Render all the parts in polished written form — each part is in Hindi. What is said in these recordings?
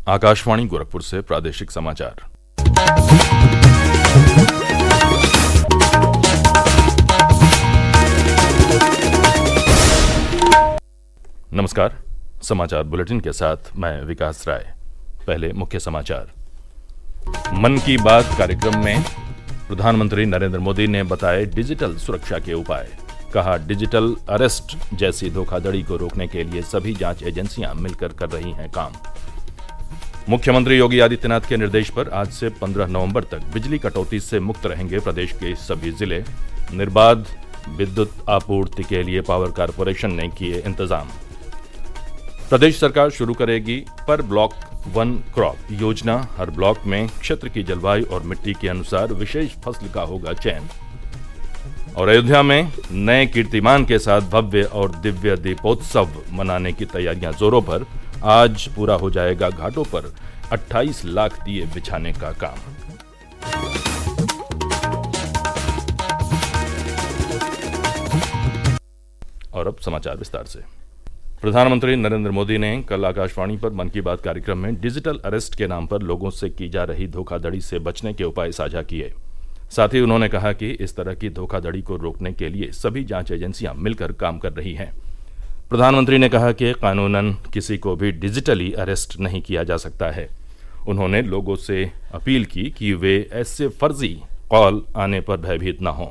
आकाशवाणी गोरखपुर से प्रादेशिक समाचार। नमस्कार। समाचार बुलेटिन के साथ मैं विकास राय। पहले मुख्य समाचार। मन की बात कार्यक्रम में प्रधानमंत्री नरेंद्र मोदी ने बताए डिजिटल सुरक्षा के उपाय। कहा, डिजिटल अरेस्ट जैसी धोखाधड़ी को रोकने के लिए सभी जांच एजेंसियां मिलकर कर रही हैं काम। मुख्यमंत्री योगी आदित्यनाथ के निर्देश पर आज से 15 नवंबर तक बिजली कटौती से मुक्त रहेंगे प्रदेश के सभी जिले। निर्बाध विद्युत आपूर्ति के लिए पावर कारपोरेशन ने किए इंतजाम। प्रदेश सरकार शुरू करेगी पर ब्लॉक 1 क्रॉप योजना। हर ब्लॉक में क्षेत्र की जलवायु और मिट्टी के अनुसार विशेष फसल का होगा चयन। और अयोध्या में नए कीर्तिमान के साथ भव्य और दिव्य दीपोत्सव मनाने की तैयारियां जोरों पर। आज पूरा हो जाएगा घाटों पर 28 लाख दिए बिछाने का काम। और अब समाचार विस्तार से। प्रधानमंत्री नरेंद्र मोदी ने कल आकाशवाणी पर मन की बात कार्यक्रम में डिजिटल अरेस्ट के नाम पर लोगों से की जा रही धोखाधड़ी से बचने के उपाय साझा किए। साथ ही उन्होंने कहा कि इस तरह की धोखाधड़ी को रोकने के लिए सभी जांच एजेंसियां मिलकर काम कर रही हैं। प्रधानमंत्री ने कहा कि कानूनन किसी को भी डिजिटली अरेस्ट नहीं किया जा सकता है। उन्होंने लोगों से अपील की कि वे ऐसे फर्जी कॉल आने पर भयभीत न हों।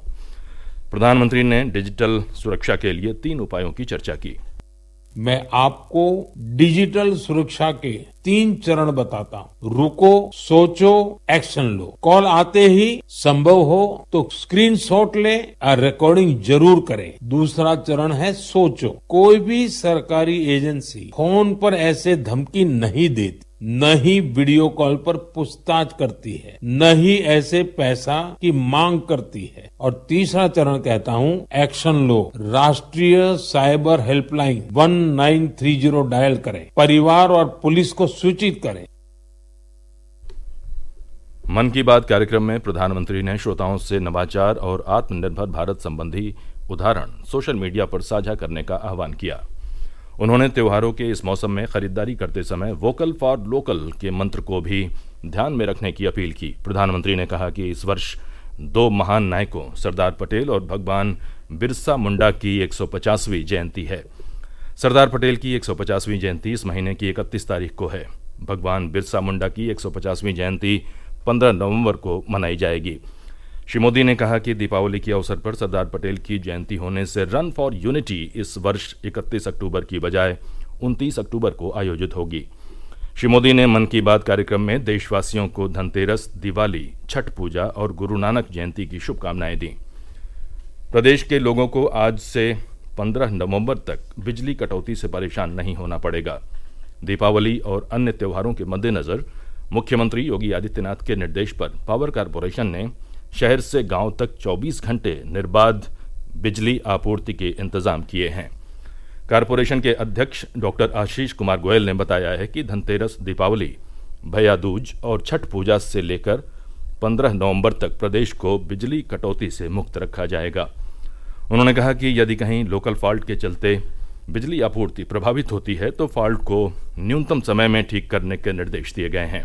प्रधानमंत्री ने डिजिटल सुरक्षा के लिए 3 उपायों की चर्चा की। मैं आपको डिजिटल सुरक्षा के 3 चरण बताता हूँ। रुको, सोचो, एक्शन लो। कॉल आते ही संभव हो तो स्क्रीनशॉट ले और रिकॉर्डिंग जरूर करें। दूसरा चरण है सोचो। कोई भी सरकारी एजेंसी फोन पर ऐसे धमकी नहीं देती, न ही वीडियो कॉल पर पूछताछ करती है, न ही ऐसे पैसा की मांग करती है। और तीसरा चरण कहता हूँ, एक्शन लो। राष्ट्रीय साइबर हेल्पलाइन 1930 डायल करें। परिवार और पुलिस को सूचित करें। मन की बात कार्यक्रम में प्रधानमंत्री ने श्रोताओं से नवाचार और आत्मनिर्भर भारत संबंधी उदाहरण सोशल मीडिया पर साझा करने का आह्वान किया। उन्होंने त्योहारों के इस मौसम में खरीदारी करते समय वोकल फॉर लोकल के मंत्र को भी ध्यान में रखने की अपील की। प्रधानमंत्री ने कहा कि इस वर्ष 2 महान नायकों सरदार पटेल और भगवान बिरसा मुंडा की 150वीं जयंती है। सरदार पटेल की 150वीं जयंती इस महीने की 31 तारीख को है। भगवान बिरसा मुंडा की 150वीं जयंती 15 नवंबर को मनाई जाएगी। श्री मोदी ने कहा कि दीपावली के अवसर पर सरदार पटेल की जयंती होने से रन फॉर यूनिटी इस वर्ष 31 अक्टूबर की बजाय 29 अक्टूबर को आयोजित होगी। श्री मोदी ने मन की बात कार्यक्रम में देशवासियों को धनतेरस, दिवाली, छठ पूजा और गुरु नानक जयंती की शुभकामनाएं दी। प्रदेश के लोगों को आज से 15 नवंबर तक बिजली कटौती से परेशान नहीं होना पड़ेगा। दीपावली और अन्य त्योहारों के मद्देनजर मुख्यमंत्री योगी आदित्यनाथ के निर्देश पर पावर कारपोरेशन ने शहर से गांव तक 24 घंटे निर्बाध बिजली आपूर्ति के इंतजाम किए हैं। कारपोरेशन के अध्यक्ष डॉक्टर आशीष कुमार गोयल ने बताया है कि धनतेरस, दीपावली, भैया दूज और छठ पूजा से लेकर 15 नवंबर तक प्रदेश को बिजली कटौती से मुक्त रखा जाएगा। उन्होंने कहा कि यदि कहीं लोकल फॉल्ट के चलते बिजली आपूर्ति प्रभावित होती है तो फॉल्ट को न्यूनतम समय में ठीक करने के निर्देश दिए गए हैं।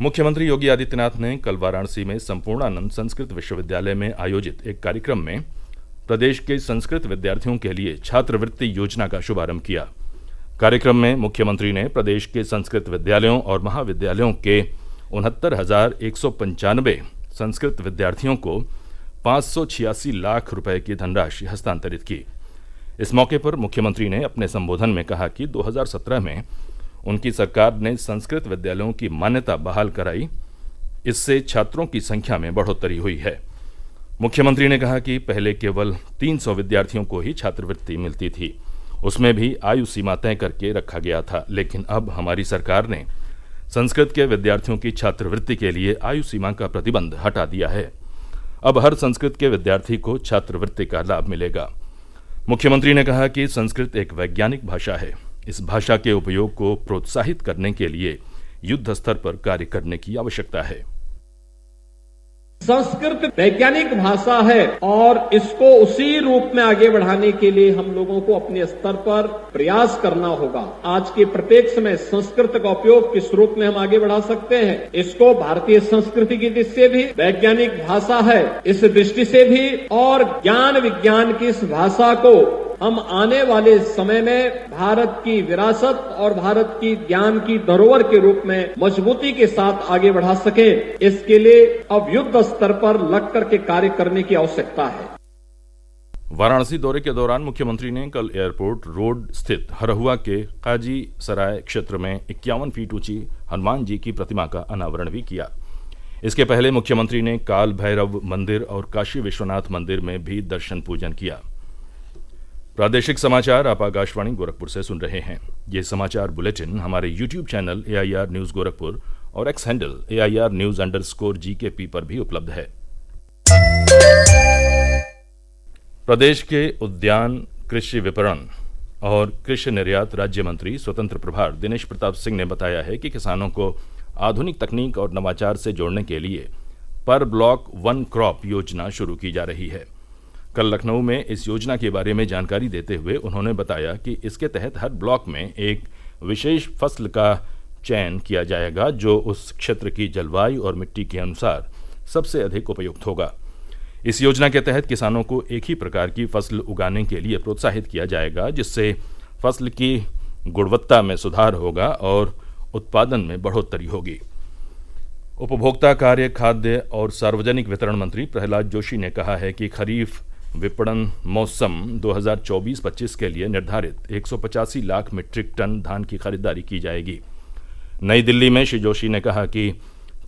मुख्यमंत्री योगी आदित्यनाथ ने कल वाराणसी में संपूर्णानंद संस्कृत विश्वविद्यालय में आयोजित एक कार्यक्रम में प्रदेश के संस्कृत विद्यार्थियों के लिए छात्रवृत्ति योजना का शुभारंभ किया। कार्यक्रम में मुख्यमंत्री ने प्रदेश के संस्कृत विद्यालयों और महाविद्यालयों के 69,195 संस्कृत विद्यार्थियों को 586 लाख रुपए की धनराशि हस्तांतरित की। इस मौके पर मुख्यमंत्री ने अपने संबोधन में कहा कि 2017 में उनकी सरकार ने संस्कृत विद्यालयों की मान्यता बहाल कराई। इससे छात्रों की संख्या में बढ़ोतरी हुई है। मुख्यमंत्री ने कहा कि पहले केवल 300 विद्यार्थियों को ही छात्रवृत्ति मिलती थी, उसमें भी आयु सीमा तय करके रखा गया था। लेकिन अब हमारी सरकार ने संस्कृत के विद्यार्थियों की छात्रवृत्ति के लिए आयु सीमा का प्रतिबंध हटा दिया है। अब हर संस्कृत के विद्यार्थी को छात्रवृत्ति का लाभ मिलेगा। मुख्यमंत्री ने कहा कि संस्कृत एक वैज्ञानिक भाषा है। इस भाषा के उपयोग को प्रोत्साहित करने के लिए युद्ध स्तर पर कार्य करने की आवश्यकता है। संस्कृत वैज्ञानिक भाषा है और इसको उसी रूप में आगे बढ़ाने के लिए हम लोगों को अपने स्तर पर प्रयास करना होगा। आज के प्रत्येक समय संस्कृत का उपयोग किस रूप में हम आगे बढ़ा सकते हैं, इसको भारतीय संस्कृति की दृष्टि से भी, वैज्ञानिक भाषा है इस दृष्टि से भी, और ज्ञान विज्ञान की इस भाषा को हम आने वाले समय में भारत की विरासत और भारत की ज्ञान की धरोहर के रूप में मजबूती के साथ आगे बढ़ा सके, इसके लिए अब युद्ध स्तर पर लग करके कार्य करने की आवश्यकता है। वाराणसी दौरे के दौरान मुख्यमंत्री ने कल एयरपोर्ट रोड स्थित हरहुआ के काजी सराय क्षेत्र में 51 फीट ऊंची हनुमान जी की प्रतिमा का अनावरण भी किया। इसके पहले मुख्यमंत्री ने काल भैरव मंदिर और काशी विश्वनाथ मंदिर में भी दर्शन पूजन किया। प्रादेशिक समाचार आप आकाशवाणी गोरखपुर से सुन रहे हैं। ये समाचार बुलेटिन हमारे YouTube channel AIR news Gorakhpur और एक्स हैंडल AIR न्यूज_GKP पर भी उपलब्ध है। प्रदेश के उद्यान, कृषि विपणन और कृषि निर्यात राज्य मंत्री स्वतंत्र प्रभार दिनेश प्रताप सिंह ने बताया है कि किसानों को आधुनिक तकनीक और नवाचार से जोड़ने के लिए पर ब्लॉक वन क्रॉप योजना शुरू की जा रही है। कल लखनऊ में इस योजना के बारे में जानकारी देते हुए उन्होंने बताया कि इसके तहत हर ब्लॉक में एक विशेष फसल का चयन किया जाएगा जो उस क्षेत्र की जलवायु और मिट्टी के अनुसार सबसे अधिक उपयुक्त होगा। इस योजना के तहत किसानों को एक ही प्रकार की फसल उगाने के लिए प्रोत्साहित किया जाएगा, जिससे फसल की गुणवत्ता में सुधार होगा और उत्पादन में बढ़ोतरी होगी। उपभोक्ता कार्य, खाद्य और सार्वजनिक वितरण मंत्री प्रहलाद जोशी ने कहा है कि खरीफ विपणन मौसम 2024-25 के लिए निर्धारित 185 लाख मीट्रिक टन धान की खरीदारी की जाएगी। नई दिल्ली में श्री जोशी ने कहा कि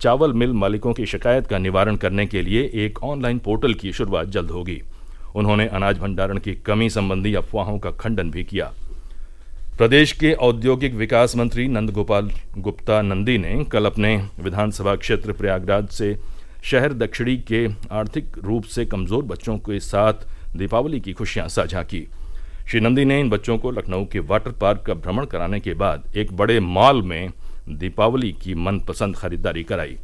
चावल मिल मालिकों की शिकायत का निवारण करने के लिए एक ऑनलाइन पोर्टल की शुरुआत जल्द होगी। उन्होंने अनाज भंडारण की कमी संबंधी अफवाहों का खंडन भी किया। प्रदेश के औद्योगिक विकास मंत्री नंदगोपाल गुप्ता नंदी ने कल अपने विधानसभा क्षेत्र प्रयागराज से शहर दक्षिणी के आर्थिक रूप से कमजोर बच्चों के साथ दीपावली की खुशियां साझा की। श्री नंदी ने इन बच्चों को लखनऊ के वाटर पार्क का भ्रमण कराने के बाद एक बड़े मॉल में दीपावली की मनपसंद खरीदारी कराई।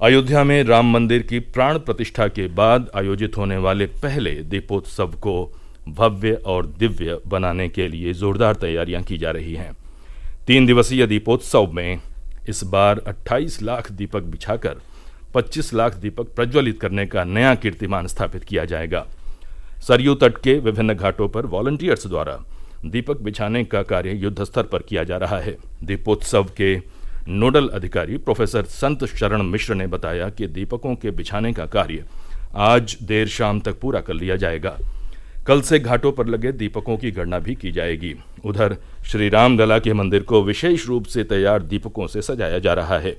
अयोध्या में राम मंदिर की प्राण प्रतिष्ठा के बाद आयोजित होने वाले पहले दीपोत्सव को भव्य और दिव्य बनाने के लिए जोरदार तैयारियां की जा रही हैं। 3 दिवसीय दीपोत्सव में इस बार 28 लाख दीपक बिछाकर 25 लाख दीपक प्रज्वलित करने का नया कीर्तिमान स्थापित किया जाएगा। सरयू तट के विभिन्न घाटों पर वॉलंटियर्स द्वारा दीपक बिछाने का कार्य युद्ध स्तर पर किया जा रहा है। दीपोत्सव के नोडल अधिकारी प्रोफेसर संत शरण मिश्र ने बताया कि दीपकों के बिछाने का कार्य आज देर शाम तक पूरा कर लिया जाएगा। कल से घाटों पर लगे दीपकों की गणना भी की जाएगी। उधर श्री राम लला के मंदिर को विशेष रूप से तैयार दीपकों से सजाया जा रहा है।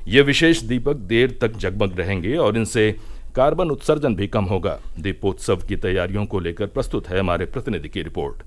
ये विशेष दीपक देर तक जगमग रहेंगे और इनसे कार्बन उत्सर्जन भी कम होगा। दीपोत्सव की तैयारियों को लेकर प्रस्तुत है हमारे प्रतिनिधि की रिपोर्ट।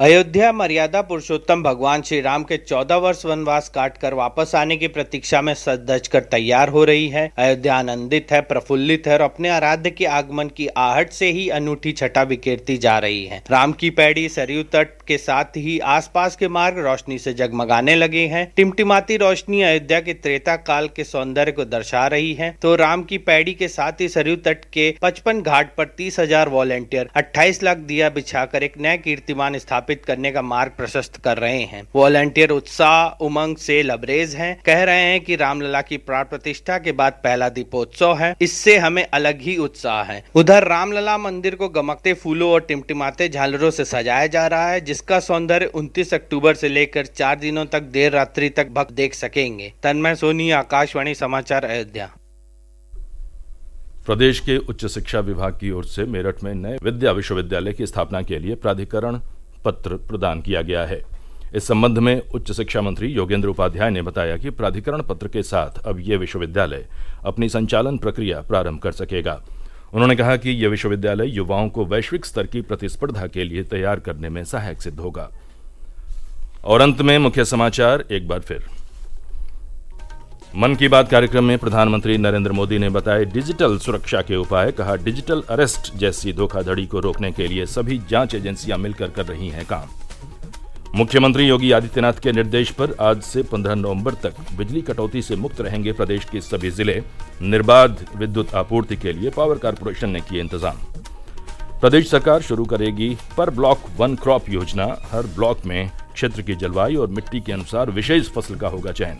अयोध्या मर्यादा पुरुषोत्तम भगवान श्री राम के 14 वर्ष वनवास काटकर वापस आने की प्रतीक्षा में सज धज कर तैयार हो रही है। अयोध्या आनंदित है, प्रफुल्लित है और अपने आराध्य के आगमन की आहट से ही अनूठी छटा बिखेरती जा रही है। राम की पैड़ी सरयू तट के साथ ही आसपास के मार्ग रोशनी से जगमगाने लगे हैं। टिमटिमाती रोशनी अयोध्या के त्रेता काल के सौंदर्य को दर्शा रही है। तो राम की पैड़ी के साथ ही सरयू तट के 55 घाट पर 30,000 वॉलंटियर 28 लाख दिया बिछाकर एक नया कीर्तिमान स्थापित करने का मार्ग प्रशस्त कर रहे हैं। वॉलंटियर उत्साह उमंग से लबरेज हैं। कह रहे हैं कि रामलला की प्राण प्रतिष्ठा के बाद पहला दीपोत्सव है, इससे हमें अलग ही उत्साह है। उधर रामलला मंदिर को गमकते फूलों और टिमटिमाते झालरों से सजाया जा रहा है, जिसका सौंदर्य 29 अक्टूबर से लेकर 4 दिनों तक देर रात्रि तक भक्त देख सकेंगे। तन्मय सोनी, आकाशवाणी समाचार, अयोध्या। प्रदेश के उच्च शिक्षा विभाग की ओर से मेरठ में नए विद्या विश्वविद्यालय की स्थापना के लिए प्राधिकरण पत्र प्रदान किया गया है। इस संबंध में उच्च शिक्षा मंत्री योगेंद्र उपाध्याय ने बताया कि प्राधिकरण पत्र के साथ अब ये विश्वविद्यालय अपनी संचालन प्रक्रिया प्रारंभ कर सकेगा। उन्होंने कहा कि यह विश्वविद्यालय युवाओं को वैश्विक स्तर की प्रतिस्पर्धा के लिए तैयार करने में सहायक सिद्ध होगा। और अंत में मुख्य समाचार एक बार फिर। मन की बात कार्यक्रम में प्रधानमंत्री नरेंद्र मोदी ने बताए डिजिटल सुरक्षा के उपाय। कहा, डिजिटल अरेस्ट जैसी धोखाधड़ी को रोकने के लिए सभी जांच एजेंसियां मिलकर कर रही हैं काम। मुख्यमंत्री योगी आदित्यनाथ के निर्देश पर आज से 15 नवंबर तक बिजली कटौती से मुक्त रहेंगे प्रदेश के सभी जिले। निर्बाध विद्युत आपूर्ति के लिए पावर कारपोरेशन ने किए इंतजाम। प्रदेश सरकार शुरू करेगी पर ब्लॉक वन क्रॉप योजना। हर ब्लॉक में क्षेत्र की जलवायु और मिट्टी के अनुसार विशेष फसल का होगा चयन।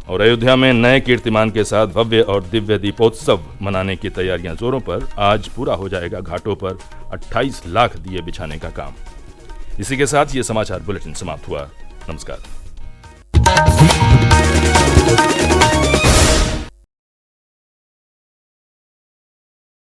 और अयोध्या में नए कीर्तिमान के साथ भव्य और दिव्य दीपोत्सव मनाने की तैयारियां जोरों पर। आज पूरा हो जाएगा घाटों पर 28 लाख दिए बिछाने का काम। इसी के साथ ये समाचार बुलेटिन समाप्त हुआ। नमस्कार।